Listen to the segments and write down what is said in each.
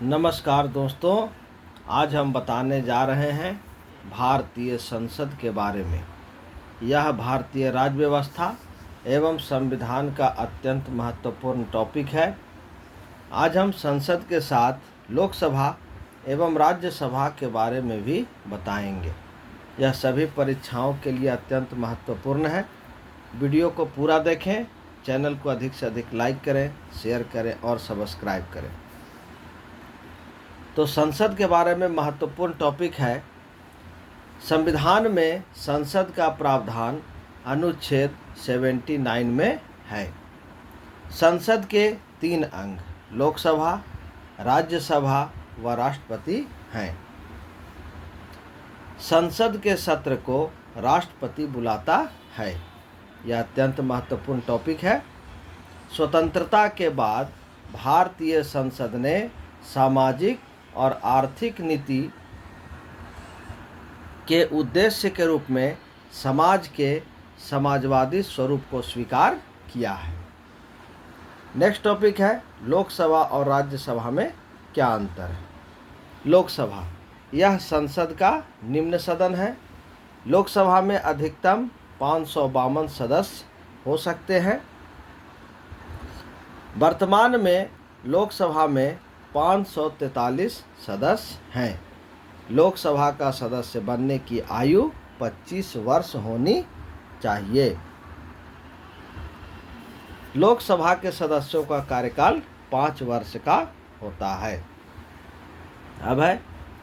नमस्कार दोस्तों, आज हम बताने जा रहे हैं भारतीय संसद के बारे में। यह भारतीय राज्य व्यवस्था एवं संविधान का अत्यंत महत्वपूर्ण टॉपिक है। आज हम संसद के साथ लोकसभा एवं राज्यसभा के बारे में भी बताएंगे। यह सभी परीक्षाओं के लिए अत्यंत महत्वपूर्ण है। वीडियो को पूरा देखें, चैनल को अधिक से अधिक लाइक करें, शेयर करें और सब्सक्राइब करें। तो संसद के बारे में महत्वपूर्ण टॉपिक है। संविधान में संसद का प्रावधान अनुच्छेद 79 में है। संसद के 3 अंग लोकसभा, राज्यसभा व राष्ट्रपति हैं। संसद के सत्र को राष्ट्रपति बुलाता है। यह अत्यंत महत्वपूर्ण टॉपिक है। स्वतंत्रता के बाद भारतीय संसद ने सामाजिक और आर्थिक नीति के उद्देश्य के रूप में समाज के समाजवादी स्वरूप को स्वीकार किया है। नेक्स्ट टॉपिक है लोकसभा और राज्यसभा में क्या अंतर है। लोकसभा यह संसद का निम्न सदन है। लोकसभा में अधिकतम 552 सदस्य हो सकते हैं। वर्तमान में लोकसभा में 543 सदस्य हैं। लोकसभा का सदस्य बनने की आयु 25 वर्ष होनी चाहिए। लोकसभा के सदस्यों का कार्यकाल 5 वर्ष का होता है। अब है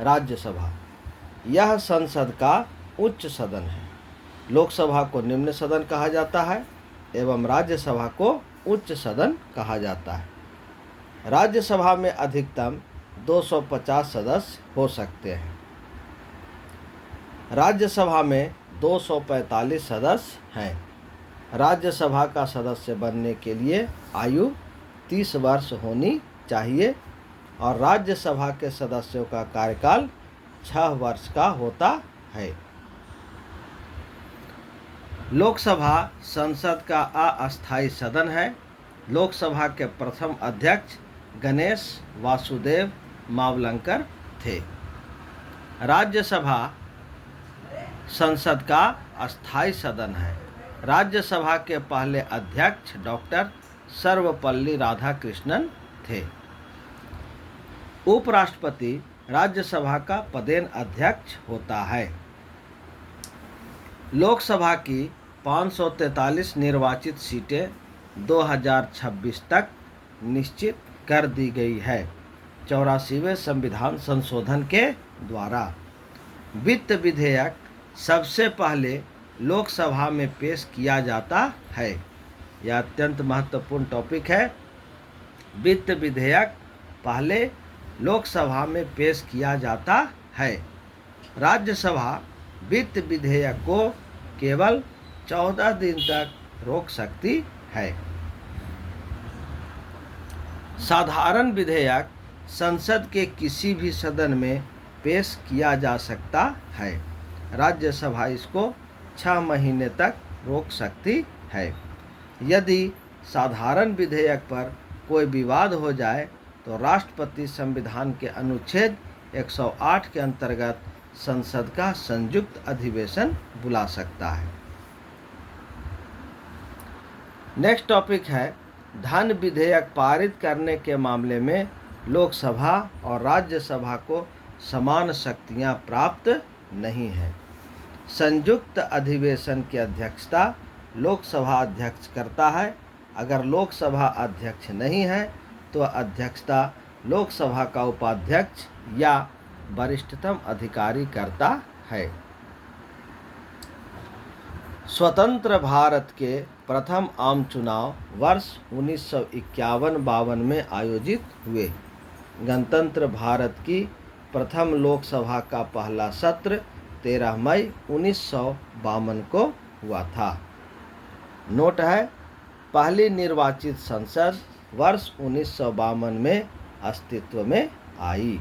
राज्यसभा। यह संसद का उच्च सदन है। लोकसभा को निम्न सदन कहा जाता है एवं राज्यसभा को उच्च सदन कहा जाता है। राज्यसभा में अधिकतम 250 सदस्य हो सकते हैं। राज्यसभा में 245 सदस्य हैं। राज्यसभा का सदस्य बनने के लिए आयु 30 वर्ष होनी चाहिए और राज्यसभा के सदस्यों का कार्यकाल 6 वर्ष का होता है। लोकसभा संसद का अस्थायी सदन है। लोकसभा के प्रथम अध्यक्ष गणेश वासुदेव मावलंकर थे। राज्यसभा संसद का अस्थायी सदन है। राज्यसभा के पहले अध्यक्ष डॉक्टर सर्वपल्ली राधाकृष्णन थे। उपराष्ट्रपति राज्यसभा का पदेन अध्यक्ष होता है। लोकसभा की 543 निर्वाचित सीटें 2026 तक निश्चित कर दी गई है 84वें संविधान संशोधन के द्वारा। वित्त विधेयक सबसे पहले लोकसभा में पेश किया जाता है। यह अत्यंत महत्वपूर्ण टॉपिक है। वित्त विधेयक पहले लोकसभा में पेश किया जाता है। राज्यसभा वित्त विधेयक को केवल 14 दिन तक रोक सकती है। साधारण विधेयक संसद के किसी भी सदन में पेश किया जा सकता है। राज्यसभा इसको 6 महीने तक रोक सकती है। यदि साधारण विधेयक पर कोई विवाद हो जाए तो राष्ट्रपति संविधान के अनुच्छेद 108 के अंतर्गत संसद का संयुक्त अधिवेशन बुला सकता है। नेक्स्ट टॉपिक है धन विधेयक पारित करने के मामले में लोकसभा और राज्यसभा को समान शक्तियां प्राप्त नहीं हैं। संयुक्त अधिवेशन की अध्यक्षता लोकसभा अध्यक्ष करता है। अगर लोकसभा अध्यक्ष नहीं है तो अध्यक्षता लोकसभा का उपाध्यक्ष या वरिष्ठतम अधिकारी करता है। स्वतंत्र भारत के प्रथम आम चुनाव वर्ष 1951-52 में आयोजित हुए। गणतंत्र भारत की प्रथम लोकसभा का पहला सत्र 13 मई 1952 को हुआ था। नोट है, पहली निर्वाचित संसद वर्ष 1952 में अस्तित्व में आई।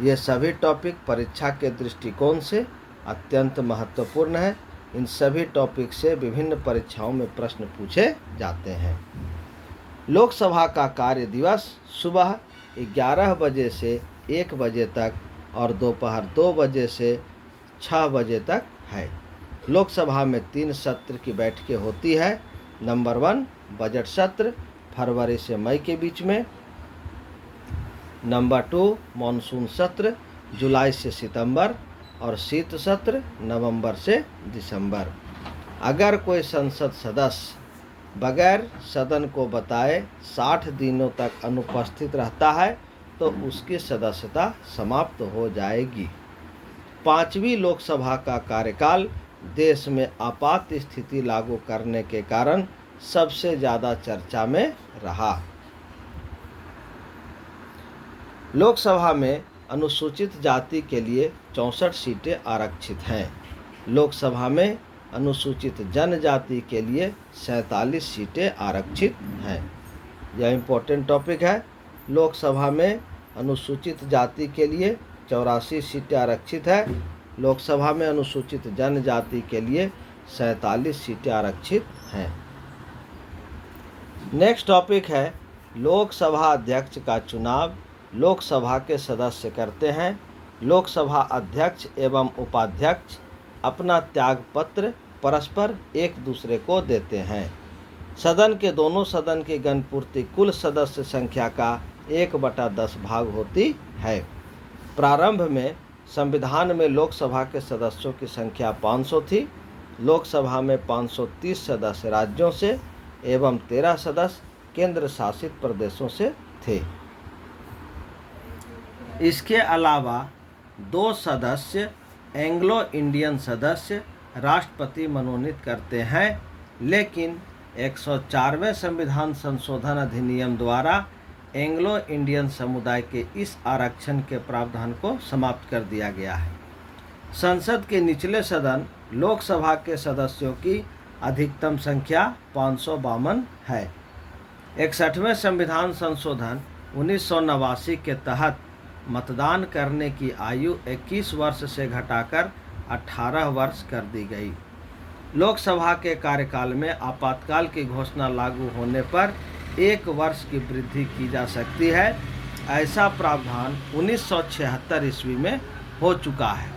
ये सभी टॉपिक परीक्षा के दृष्टिकोण से अत्यंत महत्वपूर्ण है। इन सभी टॉपिक से विभिन्न परीक्षाओं में प्रश्न पूछे जाते हैं। लोकसभा का कार्य दिवस सुबह 11 बजे से 1 बजे तक और दोपहर 2 बजे से 6 बजे तक है। लोकसभा में 3 सत्र की बैठकें होती है। नंबर 1 बजट सत्र फरवरी से मई के बीच में। नंबर 2 मानसून सत्र जुलाई से सितंबर और शीत सत्र नवंबर से दिसंबर। अगर कोई संसद सदस्य बगैर सदन को बताए 60 दिनों तक अनुपस्थित रहता है तो उसकी सदस्यता समाप्त हो जाएगी। 5वीं लोकसभा का कार्यकाल देश में आपात स्थिति लागू करने के कारण सबसे ज़्यादा चर्चा में रहा। लोकसभा में अनुसूचित जाति के लिए 64 सीटें आरक्षित हैं। लोकसभा में अनुसूचित जनजाति के लिए 47 सीटें आरक्षित हैं। यह इम्पोर्टेंट टॉपिक है। लोकसभा में अनुसूचित जाति के लिए 84 सीटें आरक्षित है। लोकसभा में अनुसूचित जनजाति के लिए 47 सीटें आरक्षित हैं। नेक्स्ट टॉपिक है लोकसभा अध्यक्ष का चुनाव लोकसभा के सदस्य करते हैं। लोकसभा अध्यक्ष एवं उपाध्यक्ष अपना त्याग पत्र परस्पर एक दूसरे को देते हैं। सदन के दोनों सदन की गणपूर्ति कुल सदस्य संख्या का 1/10 भाग होती है। प्रारंभ में संविधान में लोकसभा के सदस्यों की संख्या 500 थी। लोकसभा में 530 सदस्य राज्यों से एवं 13 सदस्य केंद्र शासित प्रदेशों से थे। इसके अलावा 2 सदस्य एंग्लो इंडियन सदस्य राष्ट्रपति मनोनीत करते हैं, लेकिन 104वें संविधान संशोधन अधिनियम द्वारा एंग्लो इंडियन समुदाय के इस आरक्षण के प्रावधान को समाप्त कर दिया गया है। संसद के निचले सदन लोकसभा के सदस्यों की अधिकतम संख्या 552 है। 61वें संविधान संशोधन 1989 के तहत मतदान करने की आयु 21 वर्ष से घटाकर 18 वर्ष कर दी गई। लोकसभा के कार्यकाल में आपातकाल की घोषणा लागू होने पर 1 वर्ष की वृद्धि की जा सकती है। ऐसा प्रावधान 1976 ईस्वी में हो चुका है।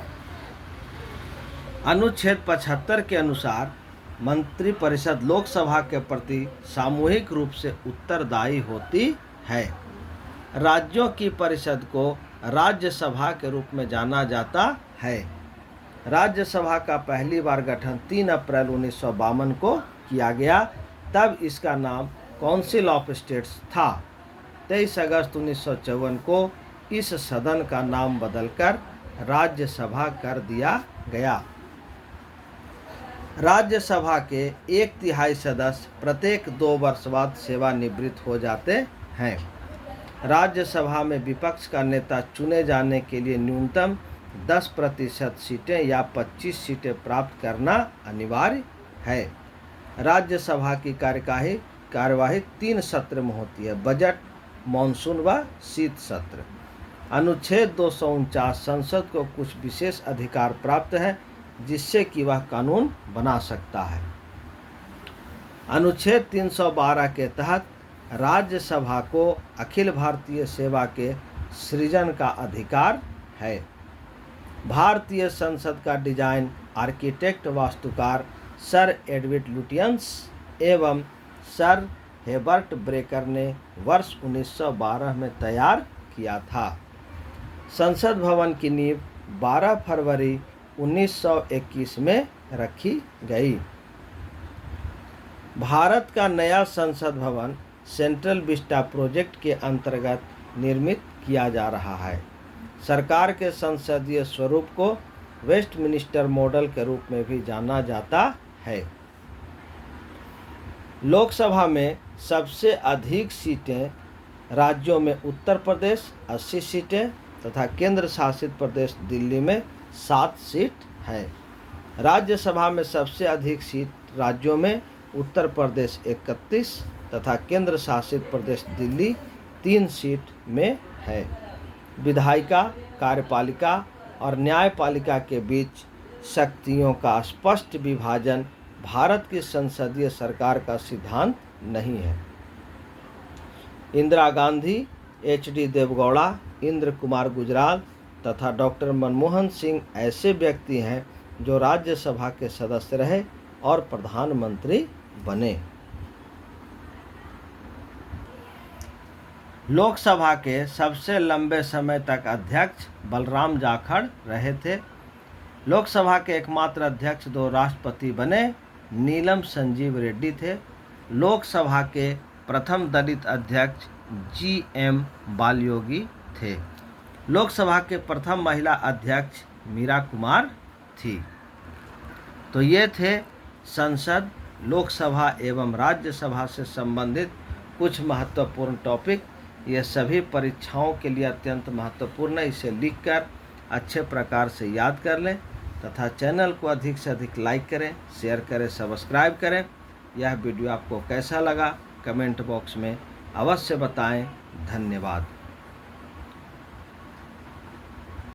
अनुच्छेद 75 के अनुसार मंत्रिपरिषद लोकसभा के प्रति सामूहिक रूप से उत्तरदायी होती है। राज्यों की परिषद को राज्यसभा के रूप में जाना जाता है। राज्यसभा का पहली बार गठन 3 अप्रैल 1952 को किया गया। तब इसका नाम काउंसिल ऑफ स्टेट्स था। 23 अगस्त 1954 को इस सदन का नाम बदलकर राज्यसभा कर दिया गया। राज्यसभा के 1/3 सदस्य प्रत्येक 2 वर्ष बाद सेवानिवृत्त हो जाते हैं। राज्यसभा में विपक्ष का नेता चुने जाने के लिए न्यूनतम 10% सीटें या 25 सीटें प्राप्त करना अनिवार्य है। राज्यसभा की कार्यवाही 3 सत्र में होती है: बजट, मानसून व शीत सत्र। अनुच्छेद 249 संसद को कुछ विशेष अधिकार प्राप्त है जिससे कि वह कानून बना सकता है। अनुच्छेद 312 के तहत राज्यसभा को अखिल भारतीय सेवा के सृजन का अधिकार है। भारतीय संसद का डिजाइन आर्किटेक्ट वास्तुकार सर एडविन लुटियंस एवं सर हेबर्ट ब्रेकर ने वर्ष 1912 में तैयार किया था। संसद भवन की नींव 12 फरवरी 1921 में रखी गई। भारत का नया संसद भवन सेंट्रल विस्टा प्रोजेक्ट के अंतर्गत निर्मित किया जा रहा है। सरकार के संसदीय स्वरूप को वेस्टमिनिस्टर मॉडल के रूप में भी जाना जाता है। लोकसभा में सबसे अधिक सीटें राज्यों में उत्तर प्रदेश 80 सीटें तथा केंद्र शासित प्रदेश दिल्ली में 7 सीट है। राज्यसभा में सबसे अधिक सीट राज्यों में उत्तर प्रदेश 31 तथा केंद्र शासित प्रदेश दिल्ली 3 सीट में है। विधायिका, कार्यपालिका और न्यायपालिका के बीच शक्तियों का स्पष्ट विभाजन भारत की संसदीय सरकार का सिद्धांत नहीं है। इंदिरा गांधी, HD देवगौड़ा, इंद्र कुमार गुजराल तथा डॉक्टर मनमोहन सिंह ऐसे व्यक्ति हैं जो राज्यसभा के सदस्य रहे और प्रधानमंत्री बने। लोकसभा के सबसे लंबे समय तक अध्यक्ष बलराम जाखड़ रहे थे। लोकसभा के एकमात्र अध्यक्ष दो राष्ट्रपति बने, नीलम संजीव रेड्डी थे। लोकसभा के प्रथम दलित अध्यक्ष GM बालयोगी थे। लोकसभा के प्रथम महिला अध्यक्ष मीरा कुमार थी। तो ये थे संसद, लोकसभा एवं राज्यसभा से संबंधित कुछ महत्वपूर्ण टॉपिक। ये सभी परीक्षाओं के लिए अत्यंत महत्वपूर्ण है। इसे लिखकर अच्छे प्रकार से याद कर लें तथा चैनल को अधिक से अधिक लाइक करें, शेयर करें, सब्सक्राइब करें। यह वीडियो आपको कैसा लगा कमेंट बॉक्स में अवश्य बताएं। धन्यवाद।